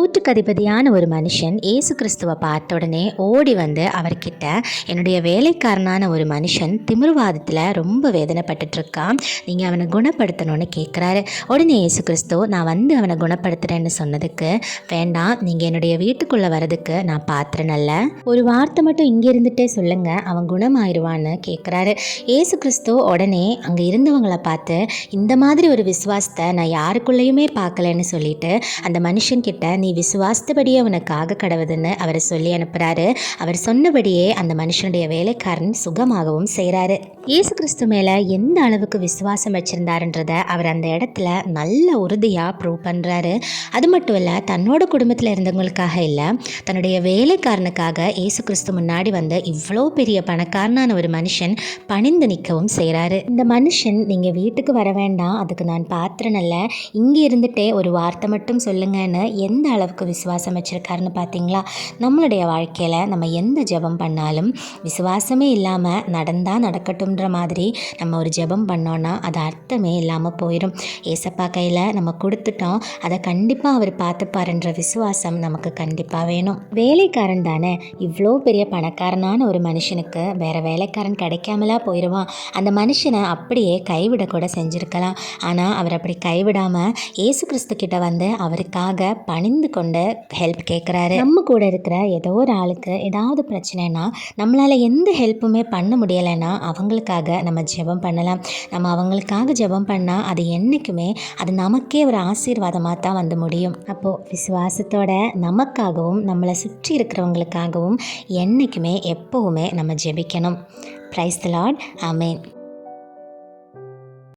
நூற்றுக்கு அதிபதியான ஒரு மனுஷன் இயேசு கிறிஸ்துவை பார்த்த உடனே ஓடி வந்து அவர்கிட்ட, என்னுடைய வேலைக்காரனான ஒரு மனுஷன் திமிர்வாதத்தில் ரொம்ப வேதனைப்பட்டுட்ருக்கான், நீங்கள் அவனை குணப்படுத்தணும்னு கேட்குறாரு. உடனே இயேசு கிறிஸ்து, நான் வந்து அவனை குணப்படுத்துகிறேன்னு சொன்னதுக்கு, வேண்டாம், நீங்கள் என்னுடைய வீட்டுக்குள்ளே வரதுக்கு நான் பாத்திரம் அல்ல, ஒரு வார்த்தை மட்டும் இங்கே இருந்துகிட்டே சொல்லுங்கள், அவன் குணமாயிருவான்னு கேட்குறாரு. இயேசு கிறிஸ்து உடனே அங்கே இருந்தவங்களை பார்த்து, இந்த மாதிரி ஒரு விசுவாசத்தை நான் யாருக்குள்ளேயுமே பார்க்கலன்னு சொல்லிட்டு அந்த மனுஷன்கிட்ட, நீ விசுவாசத்தபடியே உனக்கு ஆக கடவுதுன்னு அவரை சொல்லி அனுப்புகிறாரு. அவர் சொன்னபடியே அந்த மனுஷனுடைய வேலைக்காரன் சுகமாகவும் செய்கிறாரு. இயேசு கிறிஸ்து மேலே எந்த அளவுக்கு விசுவாசம் வச்சுருந்தாருன்றதை அவர் அந்த இடத்துல நல்ல உறுதியாக ப்ரூவ் பண்ணுறாரு. அது மட்டும் இல்லை, தன்னோட குடும்பத்தில் இருந்தவங்களுக்காக இல்லை, தன்னுடைய வேலைக்காரனுக்காக இயேசு கிறிஸ்து முன்னாடி வந்து இவ்வளோ பெரிய பணக்காரனான ஒரு மனுஷன் பணிந்து நிற்கவும் செய்கிறாரு. இந்த மனுஷன், நீங்கள் வீட்டுக்கு வர வேண்டாம், அதுக்கு நான் பாத்திரம் அல்ல, இங்கே இருந்துகிட்டே ஒரு வார்த்தை மட்டும் சொல்லுங்கன்னு எந்த அளவுக்கு விசுவாசம் வச்சுருக்காருன்னு பார்த்தீங்களா? நம்மளுடைய வாழ்க்கையில் நம்ம எந்த ஜெபம் பண்ணாலும் விசுவாசமே இல்லாமல் நடந்தால் நடக்கட்டும்ன்ற மாதிரி நம்ம ஒரு ஜெபம் பண்ணோன்னா அது அர்த்தமே இல்லாமல் போயிடும். ஏசப்பா கையில் நம்ம கொடுத்துட்டோம், அதை கண்டிப்பாக அவர் பார்த்துப்பாருன்ற விசுவாசம் நமக்கு கண்டிப்பாக வேணும். வேலைக்காரன் தானே, இவ்வளோ பெரிய பணக்காரனான ஒரு மனுஷனுக்கு வேறு வேலைக்காரன் கிடைக்காமலா போயிடுவான்? அந்த மனுஷனை அப்படியே கைவிடக்கூட செஞ்சுருக்கலாம். ஆனால் அவர் அப்படி கைவிடாமல் இயேசு கிறிஸ்து கிட்ட வந்து அவருக்காக பணிந்து கொண்டு ஹெல்ப் கேட்குறாரு. நம்ம கூட இருக்கிற ஏதோ ஒரு ஆளுக்கு ஏதாவது பிரச்சனைனா, நம்மளால் எந்த ஹெல்ப்புமே பண்ண முடியலைன்னா அவங்களுக்காக நம்ம ஜெபம் பண்ணலாம். நம்ம அவங்களுக்காக ஜெபம் பண்ணால் அது என்றைக்குமே அது நமக்கே ஒரு ஆசீர்வாதமாக தான் வந்து முடியும். அப்போது விசுவாசத்தோட நமக்காகவும் நம்மளை சுற்றி இருக்கிறவங்களுக்காகவும் என்றைக்குமே எப்போவுமே நம்ம ஜெபிக்கணும். Praise the Lord. ஆமென்.